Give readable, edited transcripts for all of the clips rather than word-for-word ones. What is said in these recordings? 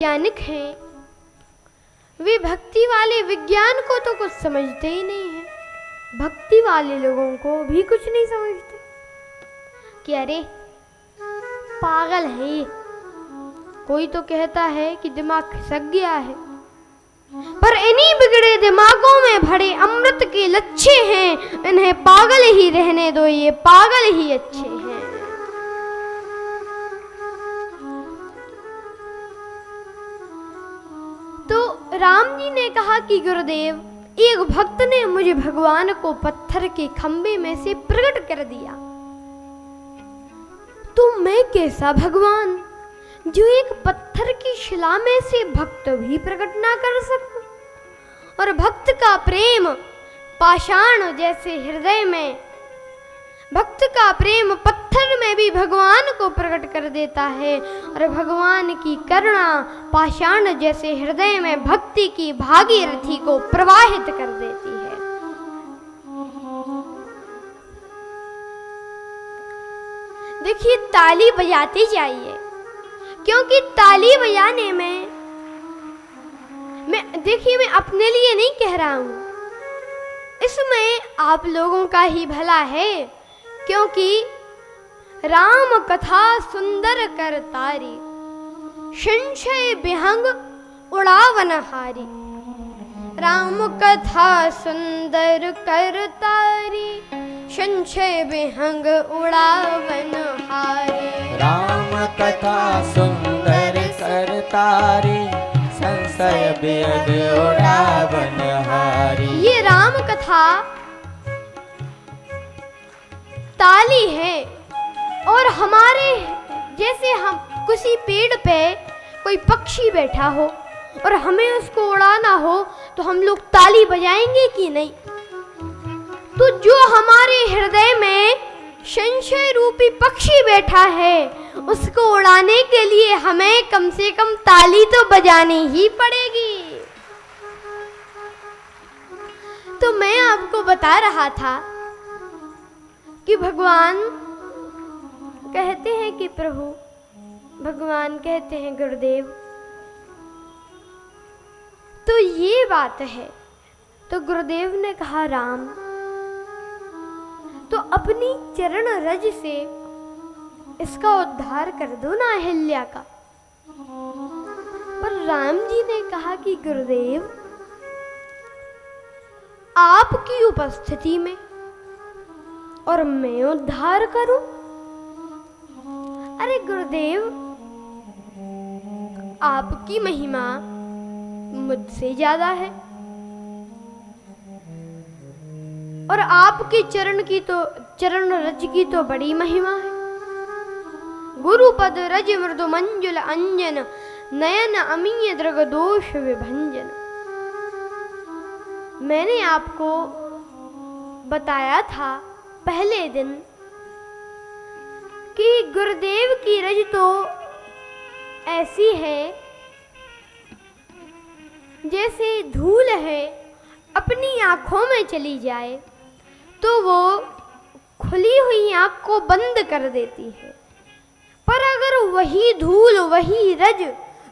वैज्ञानिक हैं, वे भक्ति वाले विज्ञान को तो कुछ समझते ही नहीं है। भक्ति वाले लोगों को भी कुछ नहीं समझते कि अरे पागल है ये। कोई तो कहता है कि दिमाग खिसक गया है, पर इन्हीं बिगड़े दिमागों में भरे अमृत के लच्छे हैं। इन्हें पागल ही रहने दो, ये पागल ही अच्छे हैं। तो राम जी ने कहा कि गुरुदेव, एक भक्त ने मुझे भगवान को पत्थर के खंबे में से प्रकट कर दिया, तो मैं कैसा भगवान जो एक पत्थर की शिला में से भक्त भी प्रकट ना कर सकूं। और भक्त का प्रेम पाषाण जैसे हृदय में, भक्त का प्रेम पत्थर में भी भगवान को प्रकट कर देता है। और भगवान की करुणा पाषाण जैसे हृदय में भक्ति की भागीरथी को प्रवाहित कर देती है। देखिए, ताली बजाते जाइए, क्योंकि ताली बजाने में मैं अपने लिए नहीं कह रहा हूं, इसमें आप लोगों का ही भला है। क्योंकि राम कथा सुंदर कर तारी, संशय विहंग उड़ावन हारी। राम कथा सुंदर कर तारी, संशय विहंग उड़ावन हारी। राम कथा सुंदर कर तारी, संशय विहंग उड़ावन हारी। ये राम कथा ताली है, और हमारे जैसे हम किसी पेड़ पे कोई पक्षी बैठा हो और हमें उसको उड़ाना हो तो हम लोग ताली बजाएंगे कि नहीं। तो जो हमारे हृदय में संशय रूपी पक्षी बैठा है, उसको उड़ाने के लिए हमें कम से कम ताली तो बजानी ही पड़ेगी। तो मैं आपको बता रहा था कि भगवान कहते हैं कि प्रभु, भगवान कहते हैं गुरुदेव, तो ये बात है। तो गुरुदेव ने कहा राम, तो अपनी चरण रज से इसका उद्धार कर दो ना अहिल्या का। पर राम जी ने कहा कि गुरुदेव, आपकी उपस्थिति में और मैं उद्धार करूं? अरे गुरुदेव, आपकी महिमा मुझसे ज्यादा है, और आपके चरण रज की तो बड़ी महिमा है। गुरुपद रज मृदु मंजुल अंजन, नयन अमीय दृग दोष विभंजन। मैंने आपको बताया था पहले दिन कि गुरुदेव की रज तो ऐसी है जैसे धूल है, अपनी आंखों में चली जाए तो वो खुली हुई आंख को बंद कर देती है। पर अगर वही धूल, वही रज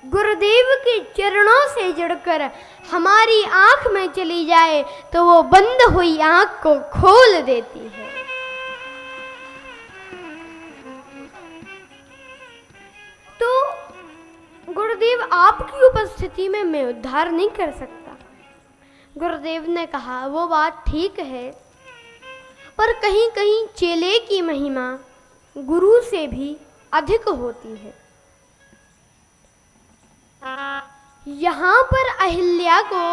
गुरुदेव के चरणों से जुड़कर हमारी आंख में चली जाए तो वो बंद हुई आंख को खोल देती है। तो गुरुदेव, आपकी उपस्थिति में मैं उद्धार नहीं कर सकता। गुरुदेव ने कहा वो बात ठीक है, पर कहीं कहीं चेले की महिमा गुरु से भी अधिक होती है। यहाँ पर अहिल्या को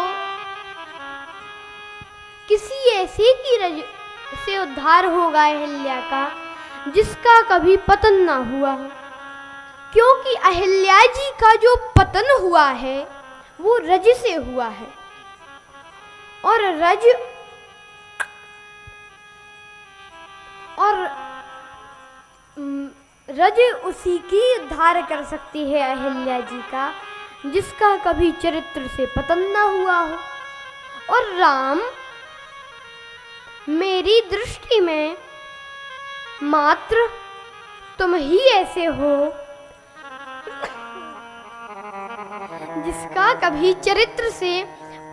किसी ऐसे की रज से उद्धार होगा अहिल्या का जिसका कभी पतन ना हुआ हो, क्योंकि अहिल्या जी का जो पतन हुआ है वो रज से हुआ है, और रज उसी की उद्धार कर सकती है अहिल्या जी का जिसका कभी चरित्र से पतन ना हुआ हो। और राम, मेरी दृष्टि में मात्र तुम ही ऐसे हो जिसका कभी चरित्र से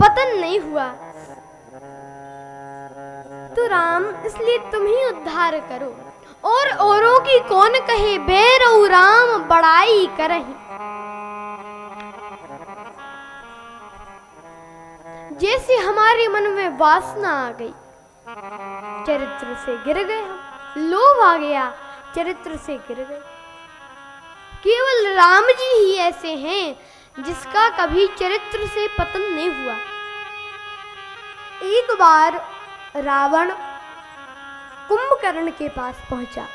पतन नहीं हुआ। तो राम इसलिए तुम ही उद्धार करो, और औरों की कौन कहे, बेरऊ राम बड़ाई करहि। जैसे हमारे मन में वासना आ गई, चरित्र से गिर गए हम, लोभ आ गया, चरित्र से गिर गए। केवल राम जी ही ऐसे हैं जिसका कभी चरित्र से पतन नहीं हुआ। एक बार रावण कुंभकर्ण के पास पहुंचा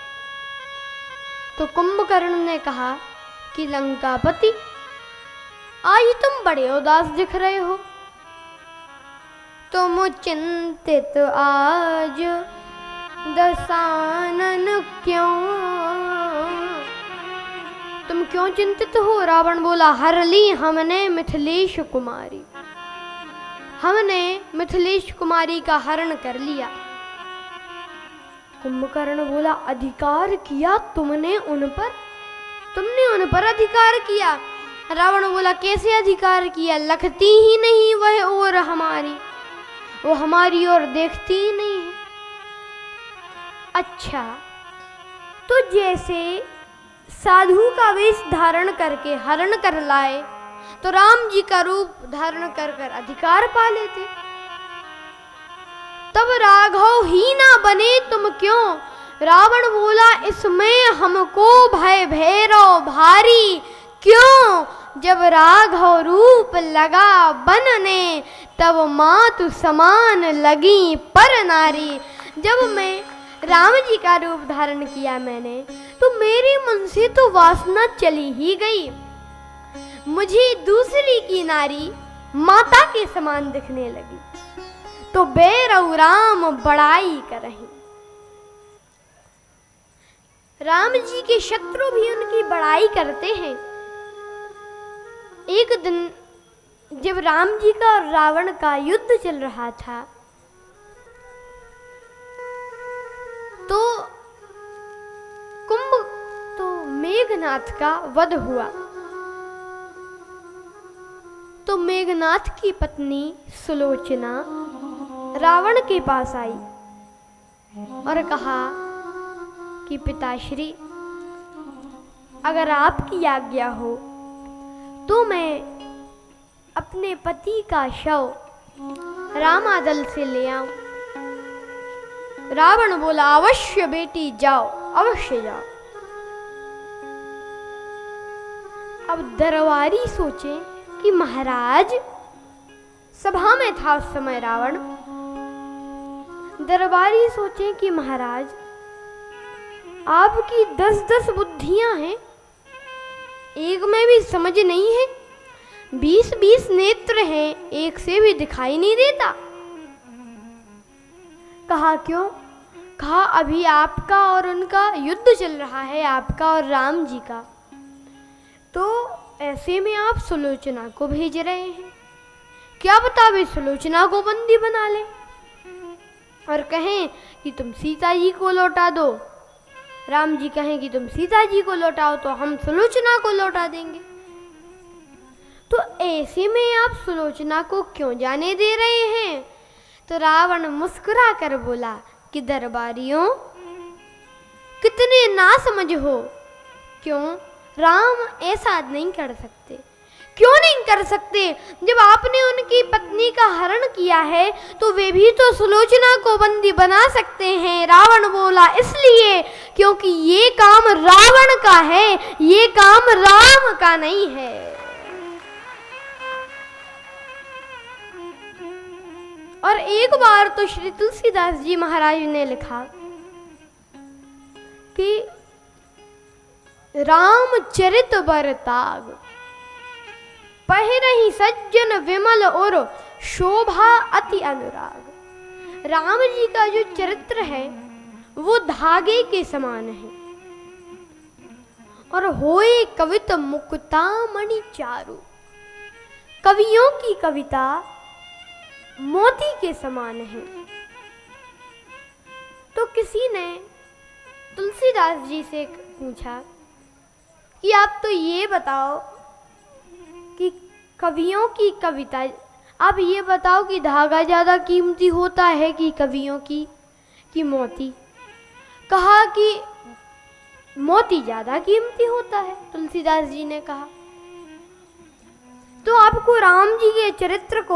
तो कुंभकर्ण ने कहा कि लंकापति, आज तुम बड़े उदास दिख रहे हो, तुम चिंतित आज दशानन क्यों? तुम क्यों चिंतित हो? रावण बोला, हर ली हमने मिथिलेश कुमारी, हमने मिथिलेश कुमारी का हरण कर लिया। कुंभकर्ण बोला, अधिकार किया तुमने उन पर? तुमने उन पर अधिकार किया? रावण बोला, कैसे अधिकार किया? लखती ही नहीं वह और हमारी, वो हमारी ओर देखती ही नहीं है। अच्छा, तो जैसे साधु का वेश धारण करके हरण कर लाए तो राम जी का रूप धारण कर कर अधिकार पा लेते। तब राघव ही ना बने तुम क्यों? रावण बोला, इसमें हमको भय भैरव भारी क्यों? जब राघव रूप लगा बनने, तब मातु समान लगी पर नारी। जब मैं राम जी का रूप धारण किया मैंने, तो मेरे मन से तो वासना चली ही गई, मुझे दूसरी की नारी माता के समान दिखने लगी, तो बेरऊ राम बड़ाई करहि। राम जी के शत्रु भी उनकी बड़ाई करते हैं। एक दिन जब राम जी का और रावण का युद्ध चल रहा था, तो मेघनाथ का वध हुआ। तो मेघनाथ की पत्नी सुलोचना रावण के पास आई और कहा कि पिताश्री, अगर आपकी आज्ञा हो तो मैं अपने पति का शव रामादल से ले आऊं। रावण बोला, अवश्य बेटी जाओ, अवश्य जाओ। अब दरबारी सोचे कि महाराज, सभा में था उस समय रावण, दरबारी सोचे कि महाराज आपकी 10-10 बुद्धियां हैं, एक में भी समझ नहीं है, 20-20 नेत्र हैं, एक से भी दिखाई नहीं देता। कहा क्यों? कहा अभी आपका और उनका युद्ध चल रहा है, आपका और राम जी का, तो ऐसे में आप सुलोचना को भेज रहे हैं, क्या पता वे सुलोचना को बंदी बना लें और कहें कि तुम सीता जी को लौटा दो। राम जी कहें कि तुम सीता जी को लौटाओ तो हम सुलोचना को लौटा देंगे। तो ऐसे में आप सुलोचना को क्यों जाने दे रहे हैं? तो रावण मुस्कुरा कर बोला कि दरबारियों, कितने ना समझ हो। क्यों? राम ऐसा नहीं कर सकते। क्यों नहीं कर सकते? जब आपने उनकी पत्नी का हरण किया है तो वे भी तो सुलोचना को बंदी बना सकते हैं। रावण बोला, इसलिए क्योंकि ये काम रावण का है, ये काम राम का नहीं है। और एक बार तो श्री तुलसीदास जी महाराज ने लिखा कि राम चरित बर ताग, पहिरहि सज्जन विमल और शोभा अति अनुराग। राम जी का जो चरित्र है वो धागे के समान है और होए कवित मुक्ता मणि चारु, कवियों की कविता मोती के समान है। तो किसी ने तुलसीदास जी से पूछा कि आप तो ये बताओ कि कवियों की कविता, अब ये बताओ कि धागा ज़्यादा कीमती होता है कि कवियों की मोती? कहा कि मोती ज़्यादा कीमती होता है, तुलसीदास जी ने कहा। तो आपको राम जी के चरित्र को